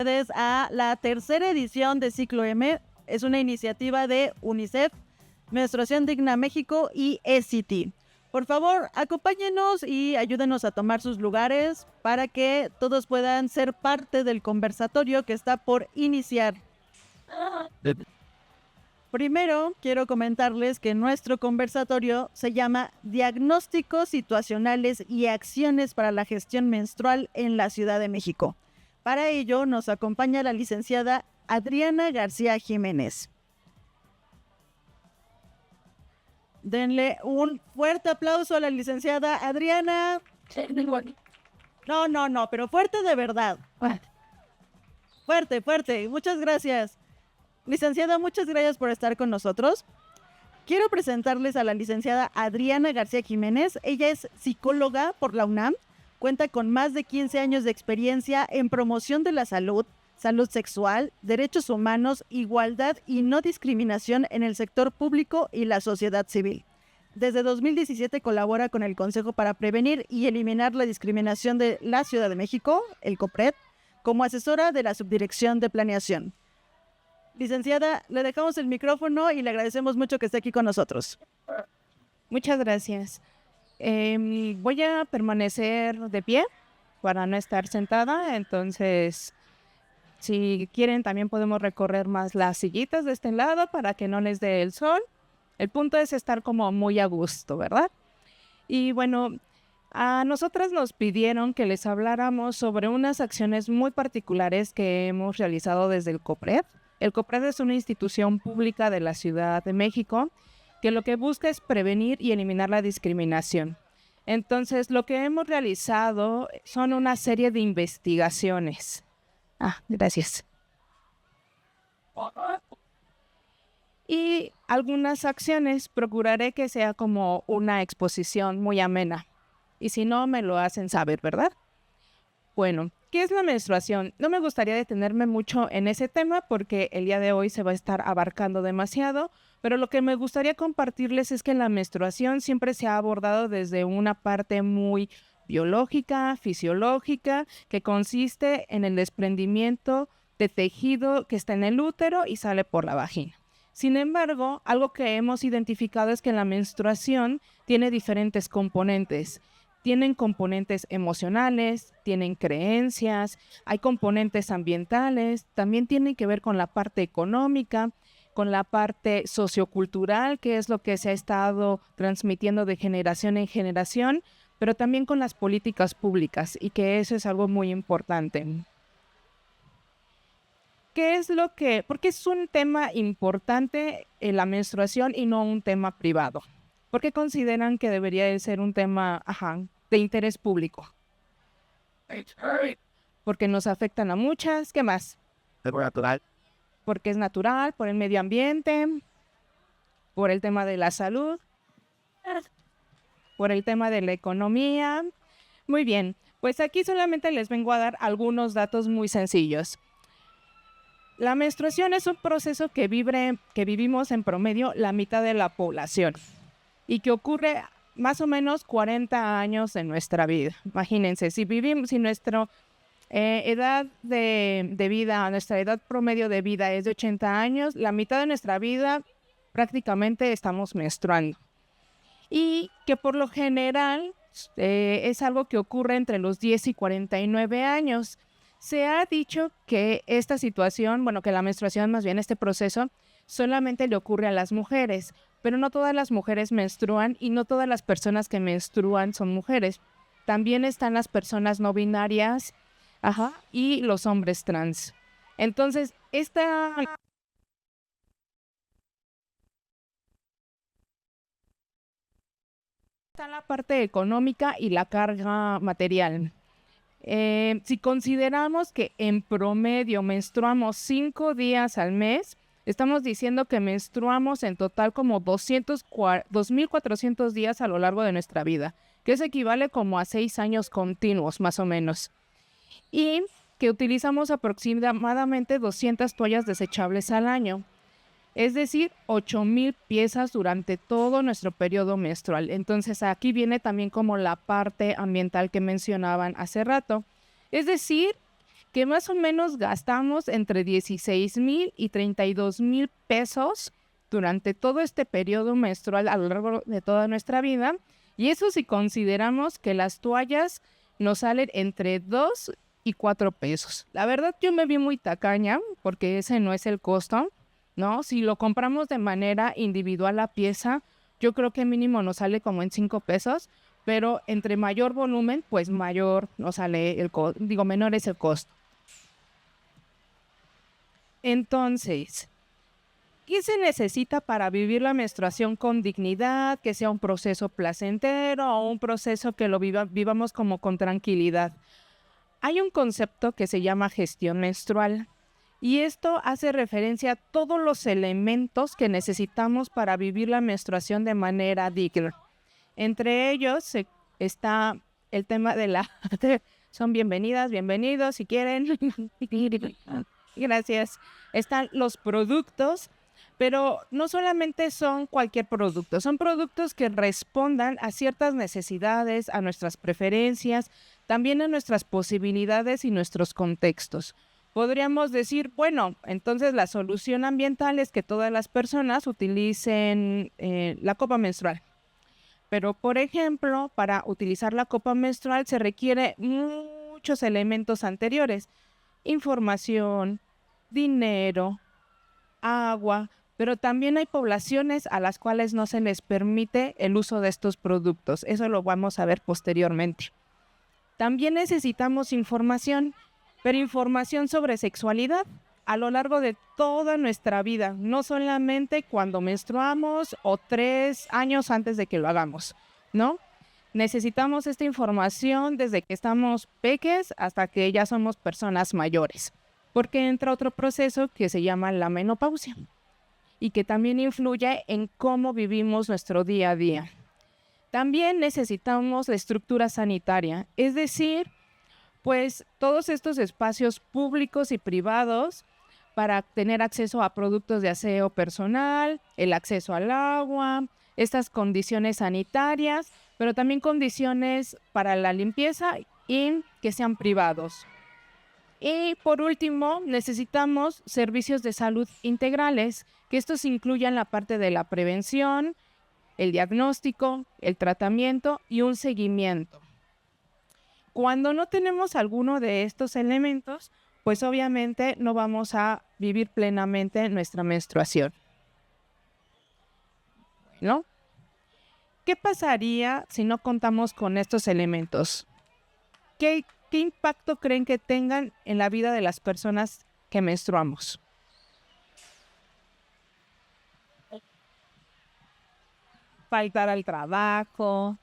A la tercera edición de Ciclo M. Es una iniciativa de UNICEF, Menstruación Digna México y ECT. Por favor, acompáñenos y ayúdenos a tomar sus lugares para que todos puedan ser parte del conversatorio que está por iniciar. Primero, quiero comentarles que nuestro conversatorio se llama Diagnósticos Situacionales y Acciones para la Gestión Menstrual en la Ciudad de México. Para ello, nos acompaña la licenciada Adriana García Jiménez. Denle un fuerte aplauso a la licenciada Adriana. No, pero fuerte de verdad. Fuerte. Muchas gracias. Licenciada, muchas gracias por estar con nosotros. Quiero presentarles a la licenciada Adriana García Jiménez. Ella es psicóloga por la UNAM. Cuenta con más de 15 años de experiencia en promoción de la salud, salud sexual, derechos humanos, igualdad y no discriminación en el sector público y la sociedad civil. Desde 2017 colabora con el Consejo para Prevenir y Eliminar la Discriminación de la Ciudad de México, el COPRED, como asesora de la Subdirección de Planeación. Licenciada, le dejamos el micrófono y le agradecemos mucho que esté aquí con nosotros. Muchas gracias. Voy a permanecer de pie para no estar sentada, entonces si quieren también podemos recorrer más las sillitas de este lado para que no les dé el sol. El punto es estar como muy a gusto, ¿verdad? Y bueno, a nosotras nos pidieron que les habláramos sobre unas acciones muy particulares que hemos realizado desde el COPRED. El COPRED es una institución pública de la Ciudad de México que lo que busca es prevenir y eliminar la discriminación. Entonces, lo que hemos realizado son una serie de investigaciones. Gracias. Y algunas acciones, procuraré que sea como una exposición muy amena. Y si no, me lo hacen saber, ¿verdad? Bueno, ¿qué es la menstruación? No me gustaría detenerme mucho en ese tema porque el día de hoy se va a estar abarcando demasiado, pero lo que me gustaría compartirles es que la menstruación siempre se ha abordado desde una parte muy biológica, fisiológica, que consiste en el desprendimiento de tejido que está en el útero y sale por la vagina. Sin embargo, algo que hemos identificado es que la menstruación tiene diferentes componentes. Tienen componentes emocionales, tienen creencias, hay componentes ambientales, también tienen que ver con la parte económica, con la parte sociocultural, que es lo que se ha estado transmitiendo de generación en generación, pero también con las políticas públicas, y que eso es algo muy importante. ¿Por qué es un tema importante la menstruación y no un tema privado? ¿Por qué consideran que debería de ser un tema de interés público? Porque nos afectan a muchas. ¿Qué más? Es natural. Porque es natural, por el medio ambiente, por el tema de la salud, por el tema de la economía. Muy bien, pues aquí solamente les vengo a dar algunos datos muy sencillos. La menstruación es un proceso que vivimos en promedio la mitad de la población y que ocurre más o menos 40 años en nuestra vida. Imagínense, si nuestra edad de vida, nuestra edad promedio de vida es de 80 años, la mitad de nuestra vida prácticamente estamos menstruando. Y que por lo general es algo que ocurre entre los 10 y 49 años. Se ha dicho que esta situación, que la menstruación, más bien este proceso, solamente le ocurre a las mujeres, pero no todas las mujeres menstruan y no todas las personas que menstruan son mujeres. También están las personas no binarias y los hombres trans. Entonces, esta está la parte económica y la carga material. Si consideramos que en promedio menstruamos 5 días al mes, estamos diciendo que menstruamos en total como 2.400 días a lo largo de nuestra vida, que eso equivale como a 6 años continuos, más o menos. Y que utilizamos aproximadamente 200 toallas desechables al año. Es decir, 8,000 piezas durante todo nuestro periodo menstrual. Entonces aquí viene también como la parte ambiental que mencionaban hace rato. Es decir, que más o menos gastamos entre 16,000 y 32,000 pesos durante todo este periodo menstrual a lo largo de toda nuestra vida. Y eso si consideramos que las toallas nos salen entre 2 y 4 pesos. La verdad yo me vi muy tacaña porque ese no es el costo, ¿no? Si lo compramos de manera individual la pieza, yo creo que mínimo nos sale como en 5 pesos, pero entre mayor volumen, pues mayor nos sale el costo, menor es el costo. Entonces, ¿qué se necesita para vivir la menstruación con dignidad, que sea un proceso placentero o un proceso que lo vivamos como con tranquilidad? Hay un concepto que se llama gestión menstrual y esto hace referencia a todos los elementos que necesitamos para vivir la menstruación de manera digna. Entre ellos está el tema de la... Son bienvenidas, bienvenidos si quieren. Gracias. Están los productos, pero no solamente son cualquier producto, son productos que respondan a ciertas necesidades, a nuestras preferencias, también a nuestras posibilidades y nuestros contextos. Podríamos decir, bueno, entonces la solución ambiental es que todas las personas utilicen la copa menstrual. Pero, por ejemplo, para utilizar la copa menstrual se requiere muchos elementos anteriores. Información, dinero, agua, pero también hay poblaciones a las cuales no se les permite el uso de estos productos. Eso lo vamos a ver posteriormente. También necesitamos información, pero información sobre sexualidad a lo largo de toda nuestra vida, no solamente cuando menstruamos o 3 años antes de que lo hagamos, ¿no? Necesitamos esta información desde que estamos peques hasta que ya somos personas mayores, porque entra otro proceso que se llama la menopausia y que también influye en cómo vivimos nuestro día a día. También necesitamos la estructura sanitaria, es decir, pues todos estos espacios públicos y privados para tener acceso a productos de aseo personal, el acceso al agua, estas condiciones sanitarias, pero también condiciones para la limpieza y que sean privados. Y por último, necesitamos servicios de salud integrales, que estos incluyan la parte de la prevención, el diagnóstico, el tratamiento y un seguimiento. Cuando no tenemos alguno de estos elementos, pues obviamente no vamos a vivir plenamente nuestra menstruación. ¿No? ¿Qué pasaría si no contamos con estos elementos? ¿Qué impacto creen que tengan en la vida de las personas que menstruamos? Faltar al trabajo,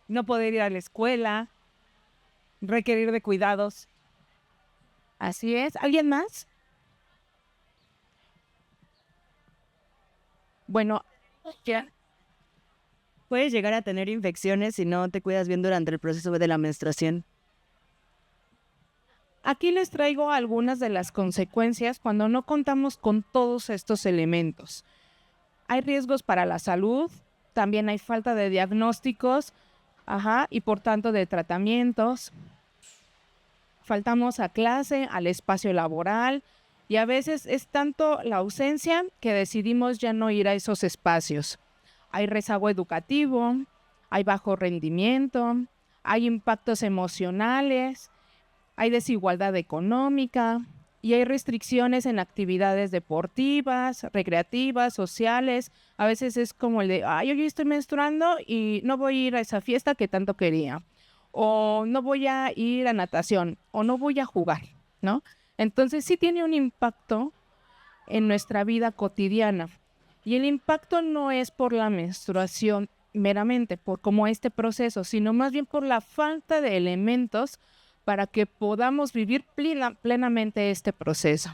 no poder ir a la escuela, requerir de cuidados. Así es. ¿Alguien más? Bueno, ya. Puedes llegar a tener infecciones si no te cuidas bien durante el proceso de la menstruación. Aquí les traigo algunas de las consecuencias cuando no contamos con todos estos elementos. Hay riesgos para la salud, también hay falta de diagnósticos, y por tanto de tratamientos. Faltamos a clase, al espacio laboral, y a veces es tanto la ausencia que decidimos ya no ir a esos espacios. Hay rezago educativo, hay bajo rendimiento, hay impactos emocionales, hay desigualdad económica y hay restricciones en actividades deportivas, recreativas, sociales. A veces es como el de, hoy estoy menstruando y no voy a ir a esa fiesta que tanto quería, o no voy a ir a natación, o no voy a jugar, ¿no? Entonces sí tiene un impacto en nuestra vida cotidiana. Y el impacto no es por la menstruación meramente, por como este proceso, sino más bien por la falta de elementos para que podamos vivir plenamente este proceso.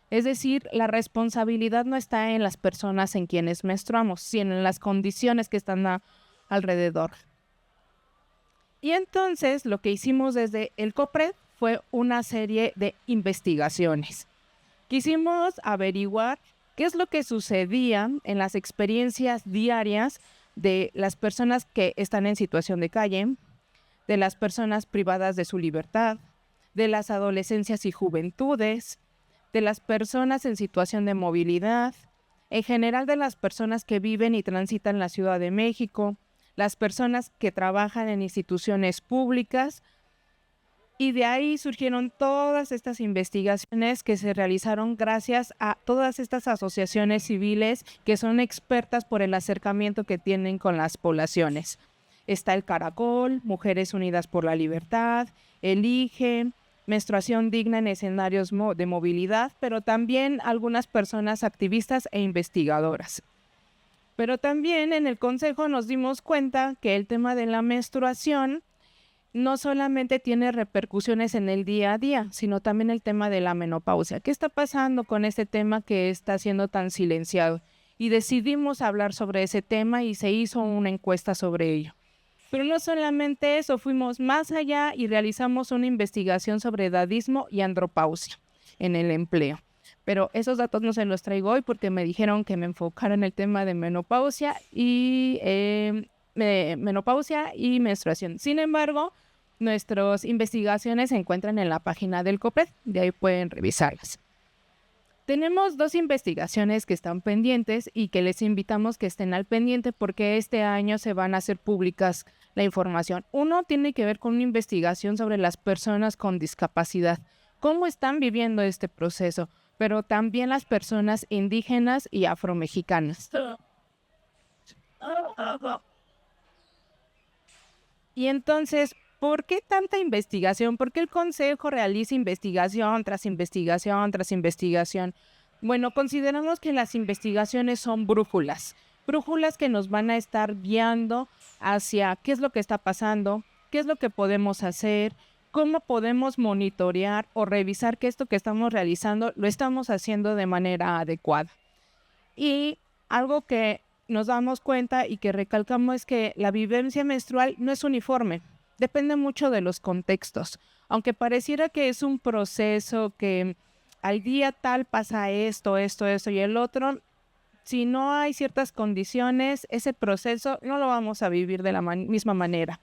Es decir, la responsabilidad no está en las personas en quienes menstruamos, sino en las condiciones que están alrededor. Y entonces lo que hicimos desde el COPRED fue una serie de investigaciones. Quisimos averiguar qué es lo que sucedía en las experiencias diarias de las personas que están en situación de calle, de las personas privadas de su libertad, de las adolescencias y juventudes, de las personas en situación de movilidad, en general de las personas que viven y transitan la Ciudad de México, las personas que trabajan en instituciones públicas, y de ahí surgieron todas estas investigaciones que se realizaron gracias a todas estas asociaciones civiles que son expertas por el acercamiento que tienen con las poblaciones. Está el Caracol, Mujeres Unidas por la Libertad, Elige, Menstruación Digna en Escenarios de Movilidad, pero también algunas personas activistas e investigadoras. Pero también en el Consejo nos dimos cuenta que el tema de la menstruación no solamente tiene repercusiones en el día a día, sino también el tema de la menopausia. ¿Qué está pasando con este tema que está siendo tan silenciado? Y decidimos hablar sobre ese tema y se hizo una encuesta sobre ello. Pero no solamente eso, fuimos más allá y realizamos una investigación sobre edadismo y andropausia en el empleo. Pero esos datos no se los traigo hoy porque me dijeron que me enfocara en el tema de menopausia y menstruación. Sin embargo, nuestras investigaciones se encuentran en la página del COPED, de ahí pueden revisarlas. Tenemos 2 investigaciones que están pendientes y que les invitamos que estén al pendiente porque este año se van a hacer públicas la información. Uno tiene que ver con una investigación sobre las personas con discapacidad, cómo están viviendo este proceso, pero también las personas indígenas y afromexicanas. Y entonces, ¿por qué tanta investigación? ¿Por qué el Consejo realiza investigación tras investigación tras investigación? Bueno, consideramos que las investigaciones son brújulas que nos van a estar guiando hacia qué es lo que está pasando, qué es lo que podemos hacer, cómo podemos monitorear o revisar que esto que estamos realizando lo estamos haciendo de manera adecuada. Y algo que nos damos cuenta y que recalcamos es que la vivencia menstrual no es uniforme, depende mucho de los contextos. Aunque pareciera que es un proceso que al día tal pasa esto y el otro, si no hay ciertas condiciones, ese proceso no lo vamos a vivir de la misma manera.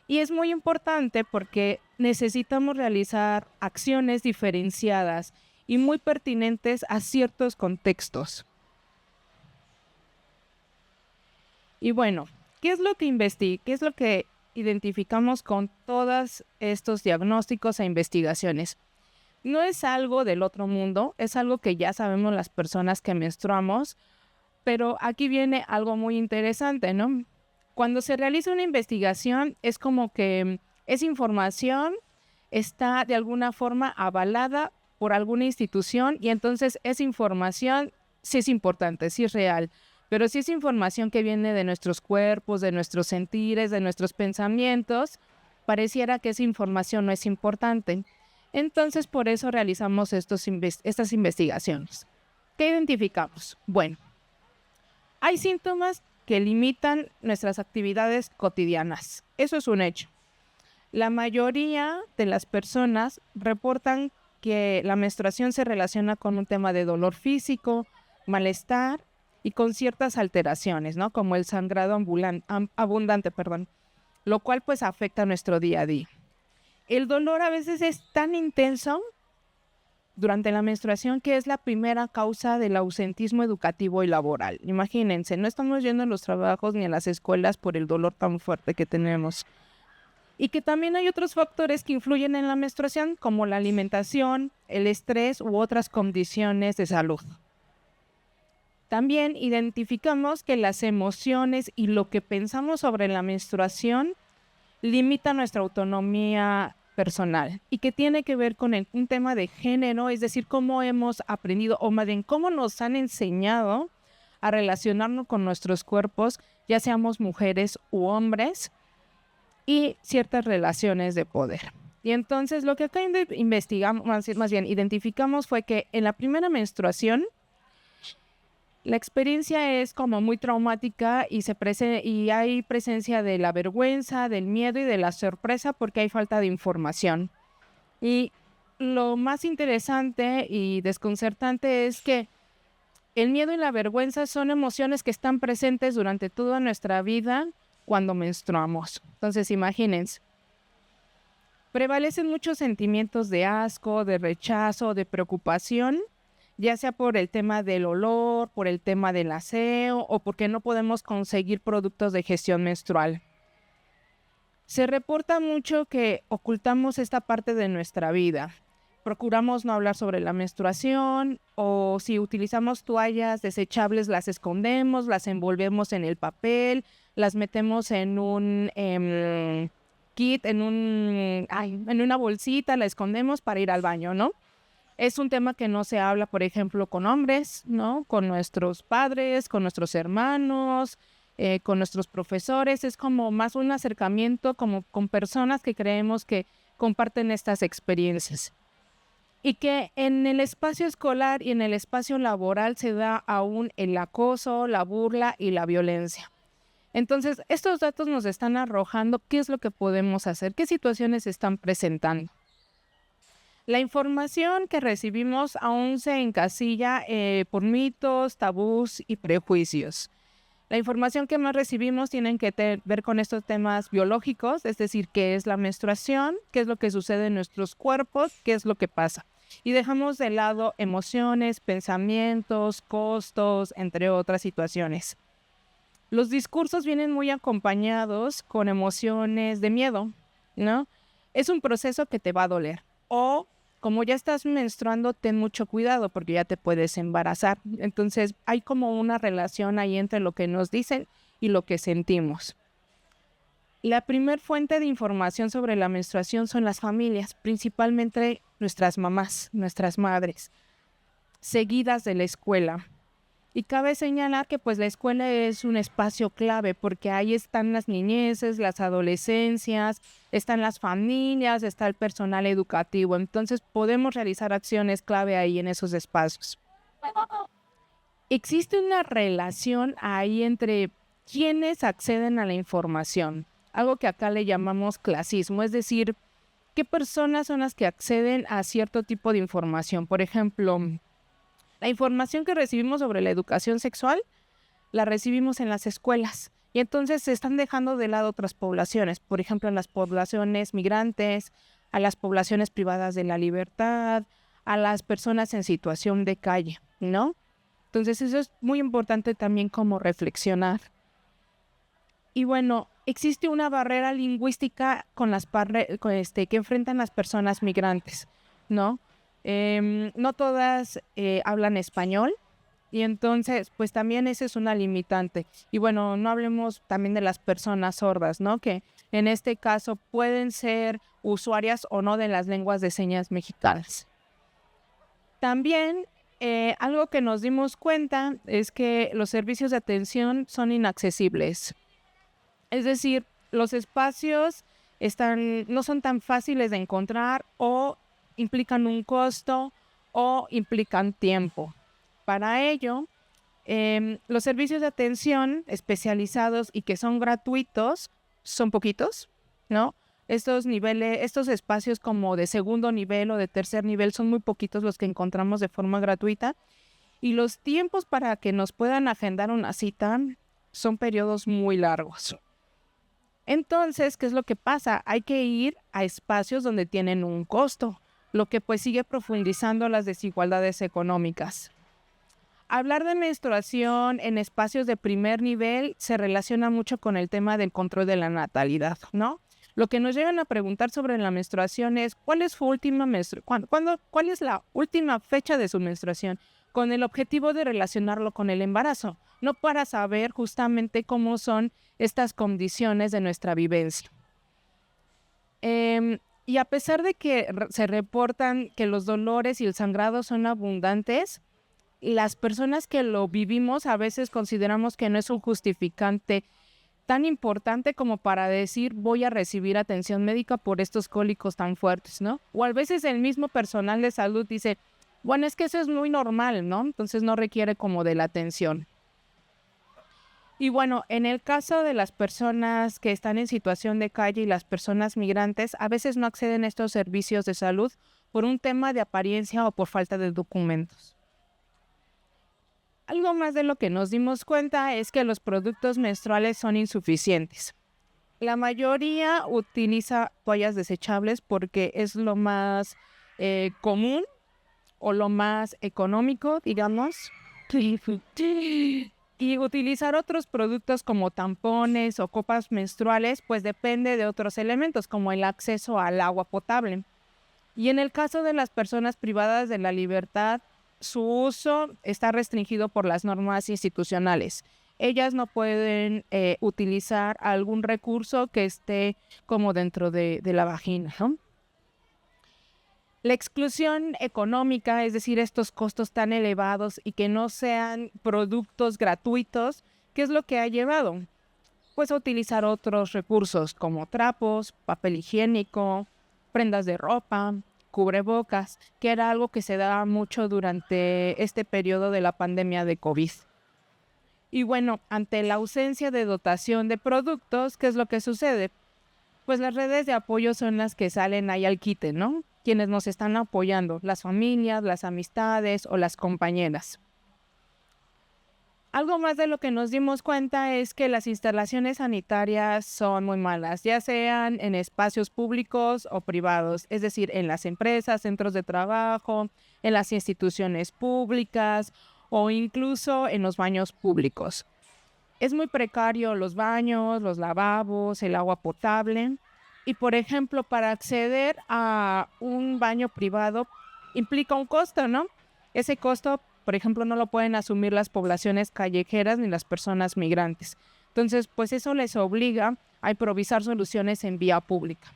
Y es muy importante porque necesitamos realizar acciones diferenciadas y muy pertinentes a ciertos contextos. Y bueno, ¿qué es lo que identificamos con todos estos diagnósticos e investigaciones? No es algo del otro mundo, es algo que ya sabemos las personas que menstruamos, pero aquí viene algo muy interesante, ¿no? Cuando se realiza una investigación es como que esa información está de alguna forma avalada por alguna institución y entonces esa información sí es importante, sí es real. Pero si es información que viene de nuestros cuerpos, de nuestros sentires, de nuestros pensamientos, pareciera que esa información no es importante. Entonces, por eso realizamos estas investigaciones. ¿Qué identificamos? Bueno, hay síntomas que limitan nuestras actividades cotidianas. Eso es un hecho. La mayoría de las personas reportan que la menstruación se relaciona con un tema de dolor físico, malestar, y con ciertas alteraciones, ¿no? Como el sangrado abundante, lo cual pues afecta nuestro día a día. El dolor a veces es tan intenso durante la menstruación que es la primera causa del ausentismo educativo y laboral. Imagínense, no estamos yendo a los trabajos ni a las escuelas por el dolor tan fuerte que tenemos. Y que también hay otros factores que influyen en la menstruación, como la alimentación, el estrés u otras condiciones de salud. También identificamos que las emociones y lo que pensamos sobre la menstruación limita nuestra autonomía personal y que tiene que ver con un tema de género, es decir, cómo hemos aprendido o más bien cómo nos han enseñado a relacionarnos con nuestros cuerpos, ya seamos mujeres u hombres, y ciertas relaciones de poder. Y entonces lo que acá investigamos, más bien identificamos fue que en la primera menstruación la experiencia es como muy traumática y hay presencia de la vergüenza, del miedo y de la sorpresa porque hay falta de información. Y lo más interesante y desconcertante es que el miedo y la vergüenza son emociones que están presentes durante toda nuestra vida cuando menstruamos. Entonces, imagínense. Prevalecen muchos sentimientos de asco, de rechazo, de preocupación, ya sea por el tema del olor, por el tema del aseo o porque no podemos conseguir productos de gestión menstrual. Se reporta mucho que ocultamos esta parte de nuestra vida. Procuramos no hablar sobre la menstruación o si utilizamos toallas desechables las escondemos, las envolvemos en el papel, las metemos en un kit, en una bolsita, la escondemos para ir al baño, ¿no? Es un tema que no se habla, por ejemplo, con hombres, ¿no? Con nuestros padres, con nuestros hermanos, con nuestros profesores. Es como más un acercamiento como con personas que creemos que comparten estas experiencias. Y que en el espacio escolar y en el espacio laboral se da aún el acoso, la burla y la violencia. Entonces, estos datos nos están arrojando qué es lo que podemos hacer, qué situaciones se están presentando. La información que recibimos aún se encasilla por mitos, tabús y prejuicios. La información que más recibimos tiene que ver con estos temas biológicos, es decir, qué es la menstruación, qué es lo que sucede en nuestros cuerpos, qué es lo que pasa. Y dejamos de lado emociones, pensamientos, costos, entre otras situaciones. Los discursos vienen muy acompañados con emociones de miedo, ¿no? Es un proceso que te va a doler. O, como ya estás menstruando, ten mucho cuidado porque ya te puedes embarazar. Entonces, hay como una relación ahí entre lo que nos dicen y lo que sentimos. La primer fuente de información sobre la menstruación son las familias, principalmente nuestras mamás, nuestras madres, seguidas de la escuela. Y cabe señalar que pues la escuela es un espacio clave porque ahí están las niñeces, las adolescencias, están las familias, está el personal educativo. Entonces podemos realizar acciones clave ahí en esos espacios. Existe una relación ahí entre quienes acceden a la información, algo que acá le llamamos clasismo, es decir, qué personas son las que acceden a cierto tipo de información. Por ejemplo, la información que recibimos sobre la educación sexual la recibimos en las escuelas y entonces se están dejando de lado otras poblaciones, por ejemplo, en las poblaciones migrantes, a las poblaciones privadas de la libertad, a las personas en situación de calle, ¿no? Entonces eso es muy importante también como reflexionar. Y bueno, existe una barrera lingüística con que enfrentan las personas migrantes, ¿no? No todas hablan español y entonces pues también esa es una limitante. Y bueno, no hablemos también de las personas sordas, ¿no? Que en este caso pueden ser usuarias o no de las lenguas de señas mexicanas. También algo que nos dimos cuenta es que los servicios de atención son inaccesibles. Es decir, los espacios no son tan fáciles de encontrar o implican un costo o implican tiempo. Para ello, los servicios de atención especializados y que son gratuitos son poquitos, ¿no? Estos espacios como de segundo nivel o de tercer nivel son muy poquitos los que encontramos de forma gratuita y los tiempos para que nos puedan agendar una cita son periodos muy largos. Entonces, ¿qué es lo que pasa? Hay que ir a espacios donde tienen un costo, lo que pues sigue profundizando las desigualdades económicas. Hablar de menstruación en espacios de primer nivel se relaciona mucho con el tema del control de la natalidad, ¿no? Lo que nos llegan a preguntar sobre la menstruación es ¿cuál es su última cuál es la última fecha de su menstruación? Con el objetivo de relacionarlo con el embarazo, no para saber justamente cómo son estas condiciones de nuestra vivencia. Y a pesar de que se reportan que los dolores y el sangrado son abundantes, las personas que lo vivimos a veces consideramos que no es un justificante tan importante como para decir voy a recibir atención médica por estos cólicos tan fuertes, ¿no? O a veces el mismo personal de salud dice, bueno, es que eso es muy normal, ¿no? Entonces no requiere como de la atención. Y bueno, en el caso de las personas que están en situación de calle y las personas migrantes, a veces no acceden a estos servicios de salud por un tema de apariencia o por falta de documentos. Algo más de lo que nos dimos cuenta es que los productos menstruales son insuficientes. La mayoría utiliza toallas desechables porque es lo más común o lo más económico, digamos. Y utilizar otros productos como tampones o copas menstruales, pues depende de otros elementos, como el acceso al agua potable. Y en el caso de las personas privadas de la libertad, su uso está restringido por las normas institucionales. Ellas no pueden utilizar algún recurso que esté como dentro de la vagina, ¿no? La exclusión económica, es decir, estos costos tan elevados y que no sean productos gratuitos, ¿qué es lo que ha llevado? Pues a utilizar otros recursos como trapos, papel higiénico, prendas de ropa, cubrebocas, que era algo que se daba mucho durante este periodo de la pandemia de COVID. Y bueno, ante la ausencia de dotación de productos, ¿qué es lo que sucede? Pues las redes de apoyo son las que salen ahí al quite, ¿no? Quienes nos están apoyando, las familias, las amistades o las compañeras. Algo más de lo que nos dimos cuenta es que las instalaciones sanitarias son muy malas, ya sean en espacios públicos o privados, es decir, en las empresas, centros de trabajo, en las instituciones públicas o incluso en los baños públicos. Es muy precario los baños, los lavabos, el agua potable. Y, por ejemplo, para acceder a un baño privado implica un costo, ¿no? Ese costo, por ejemplo, no lo pueden asumir las poblaciones callejeras ni las personas migrantes. Entonces, pues eso les obliga a improvisar soluciones en vía pública.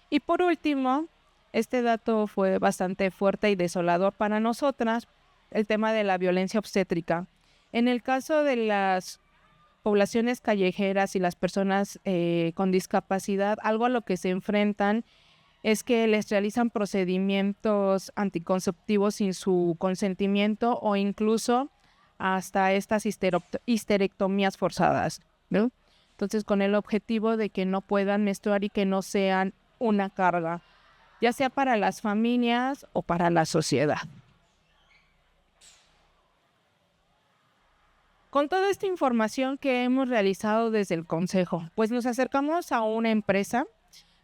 Y por último, este dato fue bastante fuerte y desolador para nosotras, el tema de la violencia obstétrica. En el caso de las poblaciones callejeras y las personas con discapacidad, algo a lo que se enfrentan es que les realizan procedimientos anticonceptivos sin su consentimiento o incluso hasta estas histerectomías forzadas, ¿no? Entonces, con el objetivo de que no puedan menstruar y que no sean una carga, ya sea para las familias o para la sociedad. Con toda esta información que hemos realizado desde el Consejo, pues nos acercamos a una empresa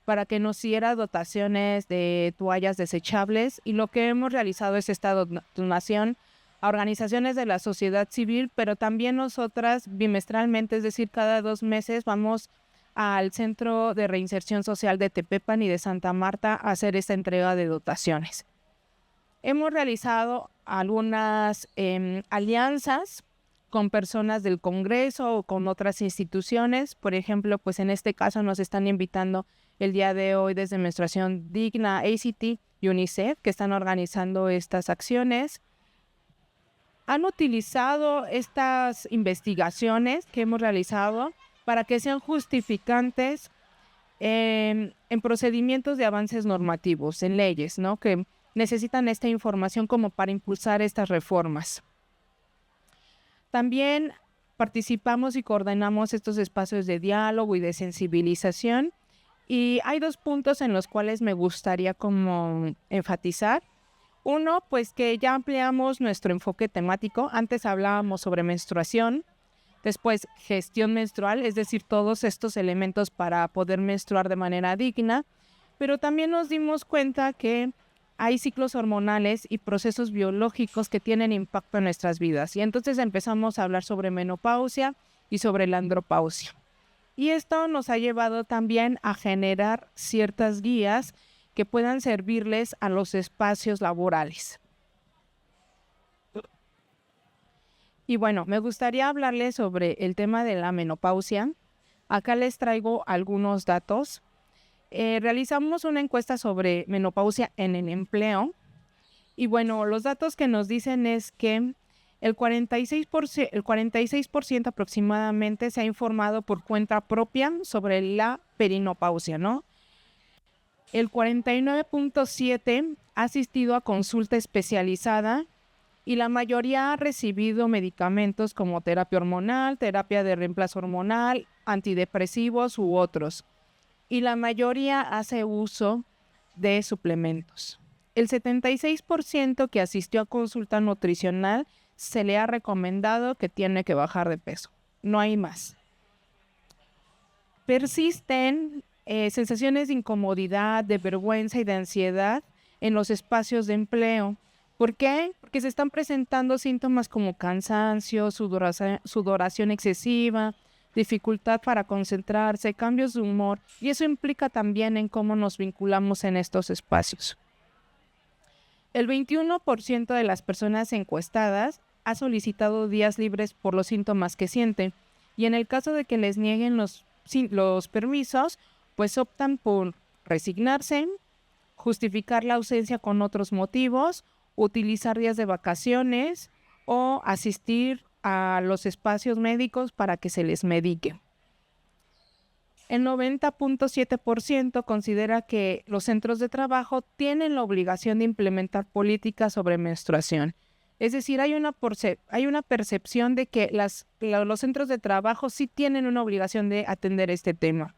para que nos diera dotaciones de toallas desechables y lo que hemos realizado es esta donación a organizaciones de la sociedad civil, pero también nosotras bimestralmente, es decir, cada 2 meses vamos al Centro de Reinserción Social de Tepepan y de Santa Marta a hacer esta entrega de dotaciones. Hemos realizado algunas alianzas con personas del Congreso o con otras instituciones. Por ejemplo, pues en este caso nos están invitando el día de hoy desde Menstruación Digna, ACT y UNICEF, que están organizando estas acciones. Han utilizado estas investigaciones que hemos realizado para que sean justificantes en procedimientos de avances normativos, en leyes, ¿no? Que necesitan esta información como para impulsar estas reformas. También participamos y coordinamos estos espacios de diálogo y de sensibilización. Y hay 2 puntos en los cuales me gustaría como enfatizar. Uno, pues que ya ampliamos nuestro enfoque temático. Antes hablábamos sobre menstruación, después gestión menstrual, es decir, todos estos elementos para poder menstruar de manera digna. Pero también nos dimos cuenta que hay ciclos hormonales y procesos biológicos que tienen impacto en nuestras vidas. Y entonces empezamos a hablar sobre menopausia y sobre la andropausia. Y esto nos ha llevado también a generar ciertas guías que puedan servirles a los espacios laborales. Y bueno, me gustaría hablarles sobre el tema de la menopausia. Acá les traigo algunos datos. Realizamos una encuesta sobre menopausia en el empleo y bueno, los datos que nos dicen es que el 46% aproximadamente se ha informado por cuenta propia sobre la perinopausia, ¿no? El 49.7% ha asistido a consulta especializada y la mayoría ha recibido medicamentos como terapia hormonal, terapia de reemplazo hormonal, antidepresivos u otros. Y la mayoría hace uso de suplementos. El 76% que asistió a consulta nutricional se le ha recomendado que tiene que bajar de peso. No hay más. Persisten sensaciones de incomodidad, de vergüenza y de ansiedad en los espacios de empleo. ¿Por qué? Porque se están presentando síntomas como cansancio, sudoración excesiva, dificultad para concentrarse, cambios de humor, y eso implica también en cómo nos vinculamos en estos espacios. El 21% de las personas encuestadas ha solicitado días libres por los síntomas que siente, y en el caso de que les nieguen los permisos, pues optan por resignarse, justificar la ausencia con otros motivos, utilizar días de vacaciones o asistir a los espacios médicos para que se les medique. El 90.7% considera que los centros de trabajo tienen la obligación de implementar políticas sobre menstruación. Es decir, hay una percepción de que los centros de trabajo sí tienen una obligación de atender este tema.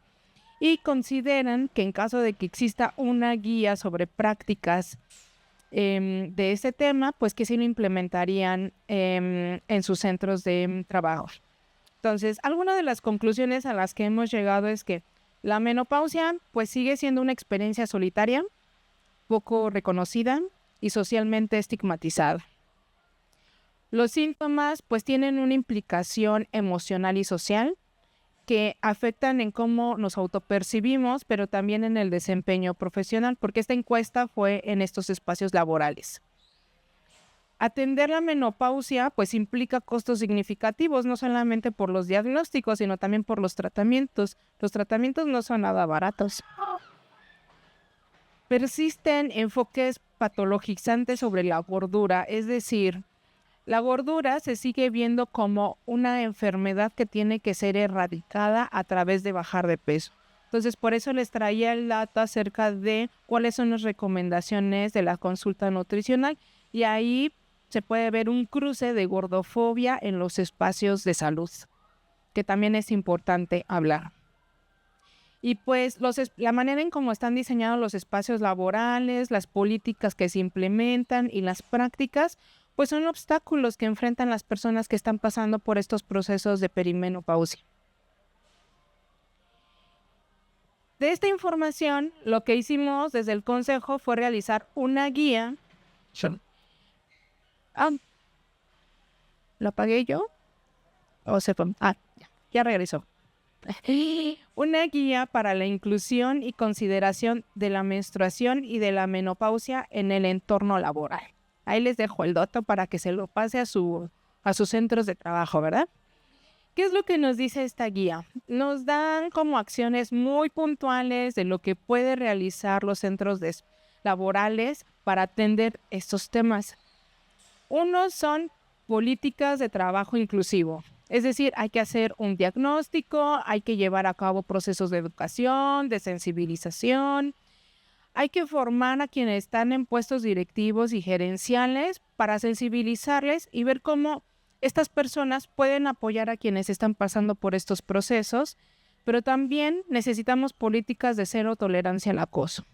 Y consideran que en caso de que exista una guía sobre prácticas de este tema, pues que sí lo implementarían en sus centros de trabajo. Entonces, algunas de las conclusiones a las que hemos llegado es que la menopausia pues sigue siendo una experiencia solitaria, poco reconocida y socialmente estigmatizada. Los síntomas pues tienen una implicación emocional y social que afectan en cómo nos autopercibimos, pero también en el desempeño profesional, porque esta encuesta fue en estos espacios laborales. Atender la menopausia pues implica costos significativos, no solamente por los diagnósticos, sino también por los tratamientos. Los tratamientos no son nada baratos. Persisten enfoques patologizantes sobre la gordura, es decir, la gordura se sigue viendo como una enfermedad que tiene que ser erradicada a través de bajar de peso. Entonces, por eso les traía el dato acerca de cuáles son las recomendaciones de la consulta nutricional, y ahí se puede ver un cruce de gordofobia en los espacios de salud, que también es importante hablar. Y pues la manera en cómo están diseñados los espacios laborales, las políticas que se implementan y las prácticas, pues son obstáculos que enfrentan las personas que están pasando por estos procesos de perimenopausia. De esta información, lo que hicimos desde el Consejo fue realizar una guía. ¿Lo apagué yo? ¿O se fue? Ya regresó. Una guía para la inclusión y consideración de la menstruación y de la menopausia en el entorno laboral. Ahí les dejo el dato para que se lo pase a sus centros de trabajo, ¿verdad? ¿Qué es lo que nos dice esta guía? Nos dan como acciones muy puntuales de lo que puede realizar los centros laborales para atender estos temas. Uno son políticas de trabajo inclusivo. Es decir, hay que hacer un diagnóstico, hay que llevar a cabo procesos de educación, de sensibilización. Hay que formar a quienes están en puestos directivos y gerenciales para sensibilizarles y ver cómo estas personas pueden apoyar a quienes están pasando por estos procesos, pero también necesitamos políticas de cero tolerancia al acoso.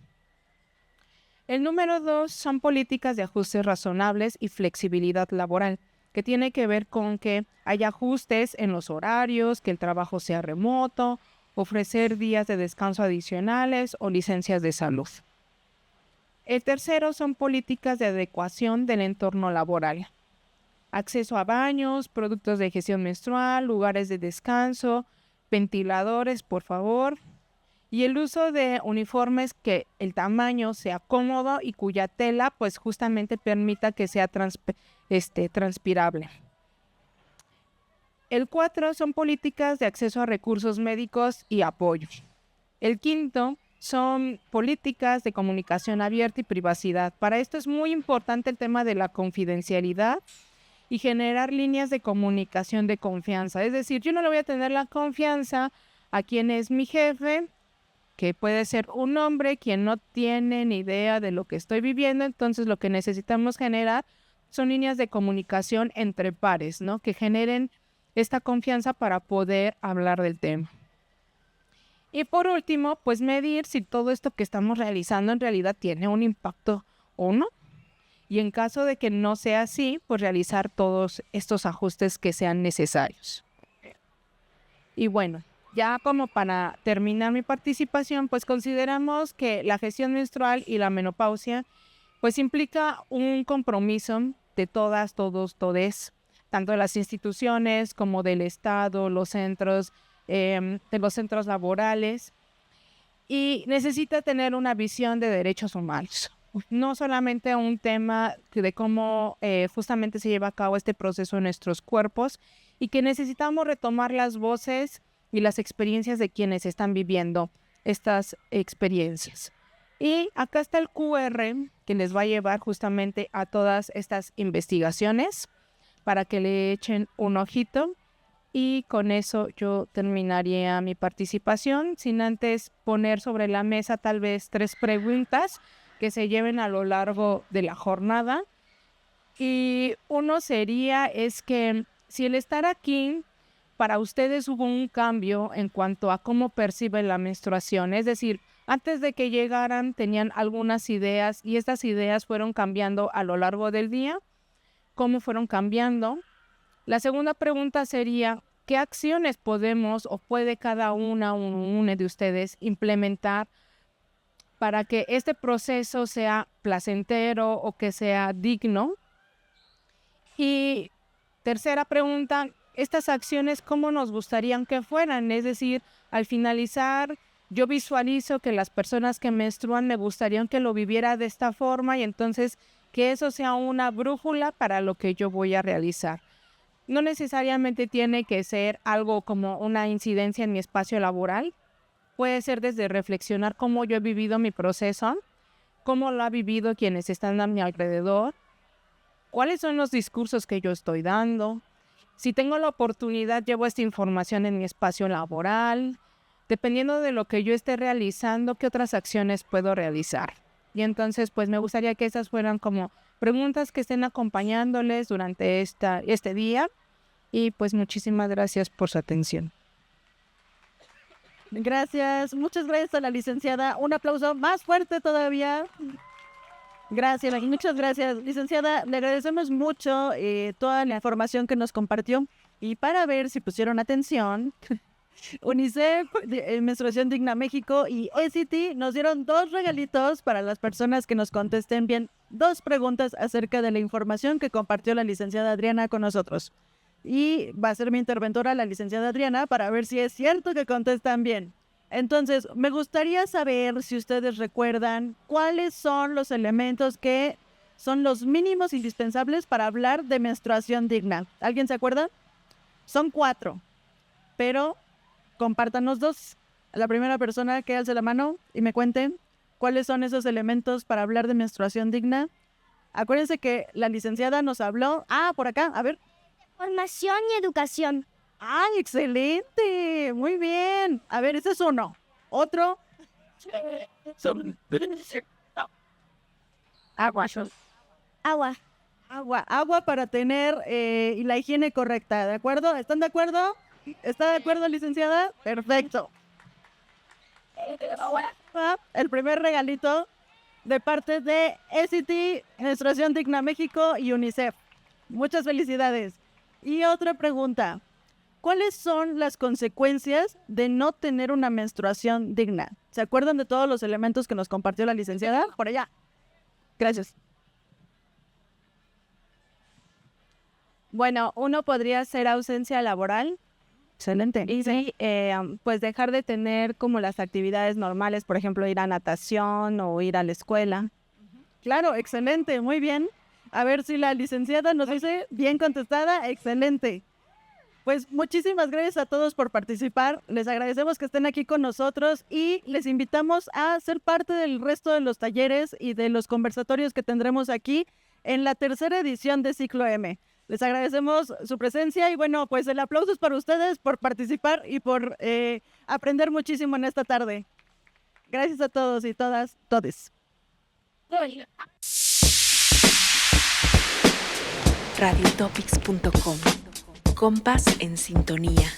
El número 2 son políticas de ajustes razonables y flexibilidad laboral, que tiene que ver con que haya ajustes en los horarios, que el trabajo sea remoto, ofrecer días de descanso adicionales o licencias de salud. El tercero son políticas de adecuación del entorno laboral. Acceso a baños, productos de gestión menstrual, lugares de descanso, ventiladores, por favor. Y el uso de uniformes que el tamaño sea cómodo y cuya tela pues justamente permita que sea transpirable. El 4 son políticas de acceso a recursos médicos y apoyo. El 5 son políticas de comunicación abierta y privacidad. Para esto es muy importante el tema de la confidencialidad y generar líneas de comunicación de confianza. Es decir, yo no le voy a tener la confianza a quien es mi jefe, que puede ser un hombre quien no tiene ni idea de lo que estoy viviendo. Entonces lo que necesitamos generar son líneas de comunicación entre pares, ¿no? Que generen esta confianza para poder hablar del tema. Y por último, pues medir si todo esto que estamos realizando en realidad tiene un impacto o no. Y en caso de que no sea así, pues realizar todos estos ajustes que sean necesarios. Y bueno, Ya como para terminar mi participación, pues consideramos que la gestión menstrual y la menopausia pues implica un compromiso de todas, todos, todes, tanto de las instituciones como del Estado, los centros, de los centros laborales, y necesita tener una visión de derechos humanos. No solamente un tema de cómo justamente se lleva a cabo este proceso en nuestros cuerpos y que necesitamos retomar las voces y las experiencias de quienes están viviendo estas experiencias. Y acá está el QR que les va a llevar justamente a todas estas investigaciones para que le echen un ojito. Y con eso yo terminaría mi participación, sin antes poner sobre la mesa tal vez 3 preguntas que se lleven a lo largo de la jornada. Y uno sería, es que si el estar aquí para ustedes hubo un cambio en cuanto a cómo perciben la menstruación, es decir, antes de que llegaran tenían algunas ideas y estas ideas fueron cambiando a lo largo del día, ¿cómo fueron cambiando? La segunda pregunta sería, ¿qué acciones podemos o puede cada una de ustedes implementar para que este proceso sea placentero o que sea digno? Y tercera pregunta, estas acciones, ¿cómo nos gustarían que fueran? Es decir, al finalizar, yo visualizo que las personas que menstruan me gustaría que lo viviera de esta forma y entonces que eso sea una brújula para lo que yo voy a realizar. No necesariamente tiene que ser algo como una incidencia en mi espacio laboral. Puede ser desde reflexionar cómo yo he vivido mi proceso, cómo lo ha vivido quienes están a mi alrededor, cuáles son los discursos que yo estoy dando. Si tengo la oportunidad, llevo esta información en mi espacio laboral. Dependiendo de lo que yo esté realizando, ¿qué otras acciones puedo realizar? Y entonces, pues me gustaría que esas fueran como preguntas que estén acompañándoles durante este día. Y pues muchísimas gracias por su atención. Gracias, muchas gracias a la licenciada. Un aplauso más fuerte todavía. Gracias, muchas gracias. Licenciada, le agradecemos mucho toda la información que nos compartió. Y para ver si pusieron atención, UNICEF, Menstruación Digna México y ECT nos dieron 2 regalitos para las personas que nos contesten bien 2 preguntas acerca de la información que compartió la licenciada Adriana con nosotros. Y va a ser mi interventora la licenciada Adriana para ver si es cierto que contestan bien. Entonces, me gustaría saber si ustedes recuerdan cuáles son los elementos que son los mínimos indispensables para hablar de menstruación digna. ¿Alguien se acuerda? Son 4, pero compártanos 2. La primera persona que alce la mano y me cuente cuáles son esos elementos para hablar de menstruación digna. Acuérdense que la licenciada nos habló. Por acá, a ver. Formación y educación. ¡Ay, excelente! Muy bien. A ver, ese es uno. Otro. Agua. Agua. Agua para tener la higiene correcta, ¿de acuerdo? ¿Están de acuerdo? ¿Está de acuerdo, licenciada? Perfecto. El primer regalito de parte de ECT, Menstruación Digna México y UNICEF. Muchas felicidades. Y otra pregunta. ¿Cuáles son las consecuencias de no tener una menstruación digna? ¿Se acuerdan de todos los elementos que nos compartió la licenciada? Por allá. Gracias. Bueno, uno podría ser ausencia laboral. Excelente. Y sí, pues dejar de tener como las actividades normales, por ejemplo, ir a natación o ir a la escuela. Claro, excelente, muy bien. A ver si la licenciada nos dice bien contestada, excelente. Pues muchísimas gracias a todos por participar. Les agradecemos que estén aquí con nosotros y les invitamos a ser parte del resto de los talleres y de los conversatorios que tendremos aquí en la 3ª edición de Ciclo M. Les agradecemos su presencia y bueno, pues el aplauso es para ustedes por participar y por aprender muchísimo en esta tarde. Gracias a todos y todas, todes. Radiotopics.com. Compás en sintonía.